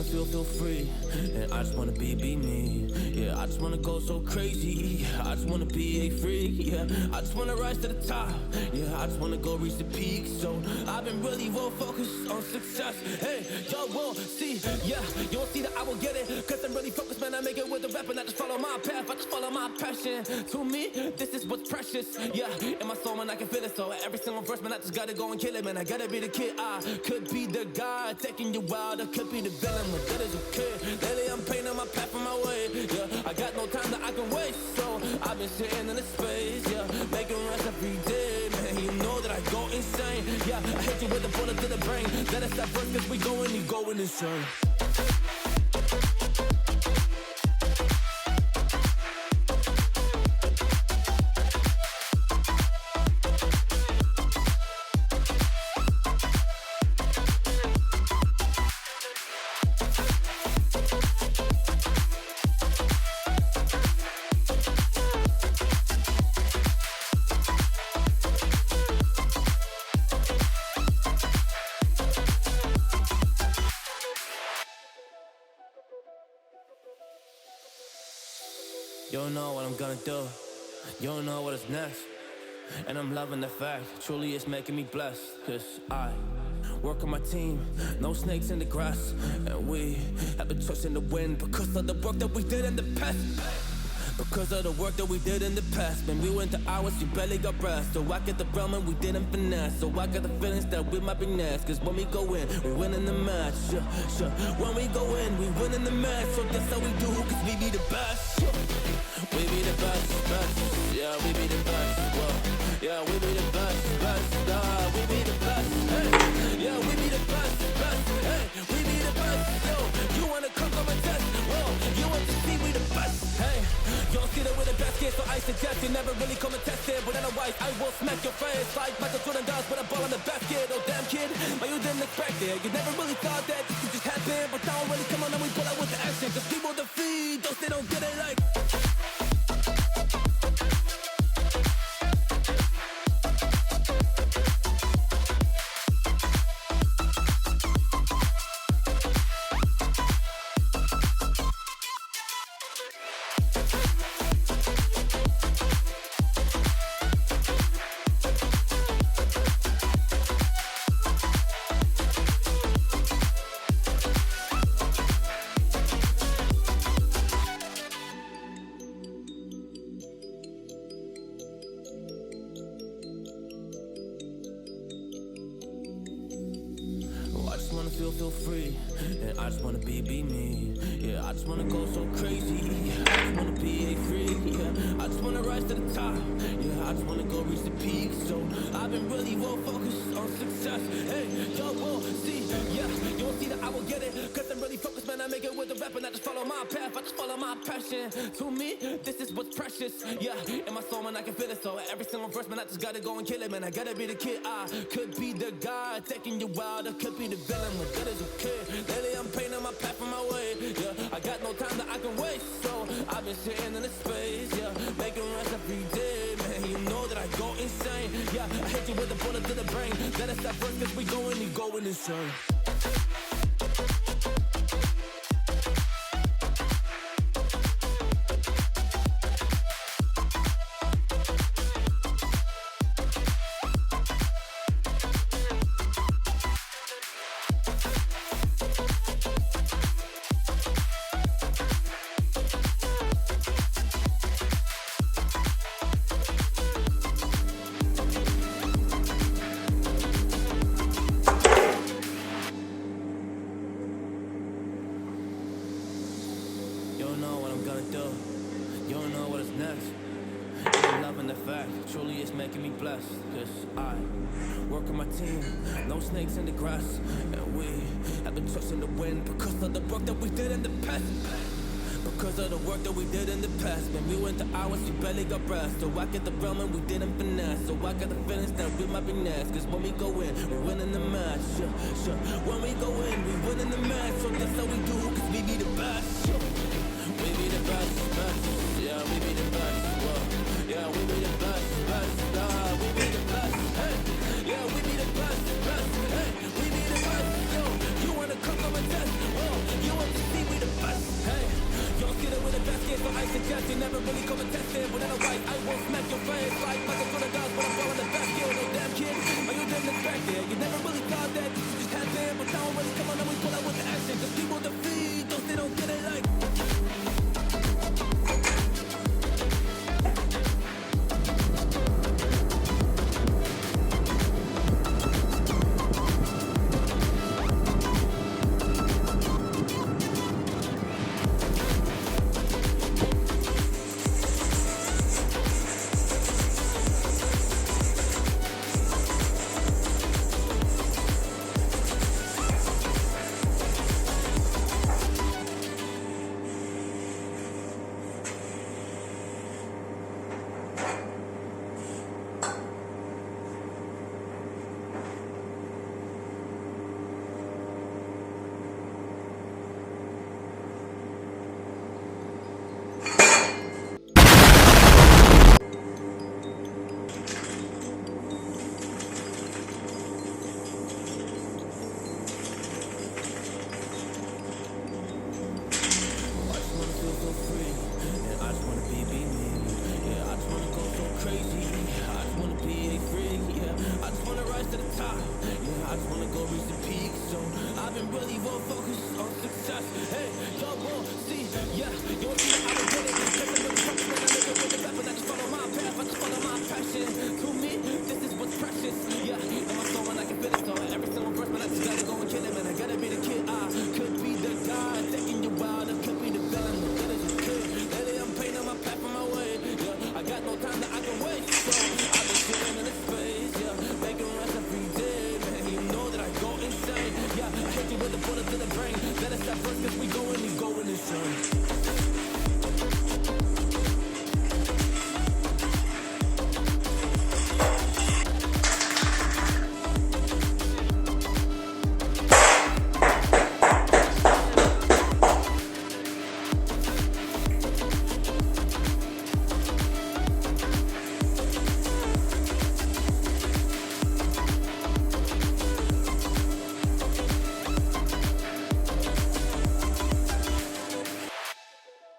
feel free, and I just wanna be me. Yeah, I just wanna go so crazy. I just wanna be a freak. Yeah, I just wanna rise to the top. Yeah, I just wanna go reach the peak. So I've been really well focused on success. Hey, y'all will see. Yeah, you won't see that I will get it. Cause I'm really focused, man. I make it with the rap and I just follow my path. I just follow my passion. To me, this is what's precious. Yeah, in my soul, man, I can feel it. So every single verse, man, I just gotta go and kill it, man. I gotta be the kid. I could be the guy taking you wild. I could be the villain, but that is okay. Lately, I'm painting my path on my way. Yeah, I got no time that I can waste. So I've been sitting in the space. Yeah, making rest every day, man. You know that I go insane. Yeah, I hit you with a bullet to the brain. Let us stop first, cause we going insane. You don't know what I'm gonna do. You don't know what is next. And I'm loving the fact, truly it's making me blessed. Cause I work on my team, no snakes in the grass. And we have been trusting the wind because of the work that we did in the past. Because of the work that we did in the past. When we went to hours, we barely got rest. So I get the realm and we didn't finesse. So I got the feelings that we might be next. Cause when we go in, we win in the match. Sure. When we go in, we win in the match. So that's how we do, cause we be the best. We be the best. Yeah, we be the best. Whoa. Yeah, we be the best. We be the best. Hey. Yeah, we be the best. Hey, we be the best. Yo, you wanna come on my test? Whoa, you want to see we the best? Hey, you don't see that we're the best kid, so I suggest you never really come and test it. But otherwise, I will smack your face like Michael Jordan does with a ball on the basket. Oh damn kid, but you didn't expect it. You never really thought that this could just happen. But now really come on and we pull out with the action. Cause people defeat those they don't get it like. Feel free, and I just wanna be me. Yeah, I just wanna go so crazy. I just wanna be a freak. Yeah, I just wanna rise to the top. Yeah, I just wanna go reach the peak. So I've been really well focused on success. Hey, y'all will see. Yeah, you won't see that I will get it. Cause I'm really focused, man. I make it with the rap and I just follow my path. I just follow my passion. To me, this is what's precious. Yeah, in my soul, man, I can feel it. So every single verse, man, I just gotta go and kill it, man. I gotta be the kid. I could be the guy taking you wild. I could be the villain, but that is okay. Lately, I'm painting my path on my way. Yeah, I got no time that I can waste. So I've been sitting in the space. Yeah, making rest every day, man. You know that I go insane. Yeah, I hit you with a bullet to the brain. Let us stop first, cause we going insane. Truly it's making me blessed. Cause I work on my team, no snakes in the grass. And we have been trusting the wind because of the work that we did in the past. Because of the work that we did in the past. When we went to hours, we barely got rest. So I get the realm and we didn't finesse. So I got the feelings that we might be next. Cause when we go in, we win in the match. Sure. When we go in, we win in the match. So that's how we do, cause we be the best. We be the best. Yeah, we be the best. Whoa. Yeah, we be the best. We be the best. Hey, yeah, we be the best. Hey, we be the best. Yo, you wanna come on my test? Whoa, you just wanna go reach the peak. So I've been really more focused on success. Hey, y'all won't see, yeah,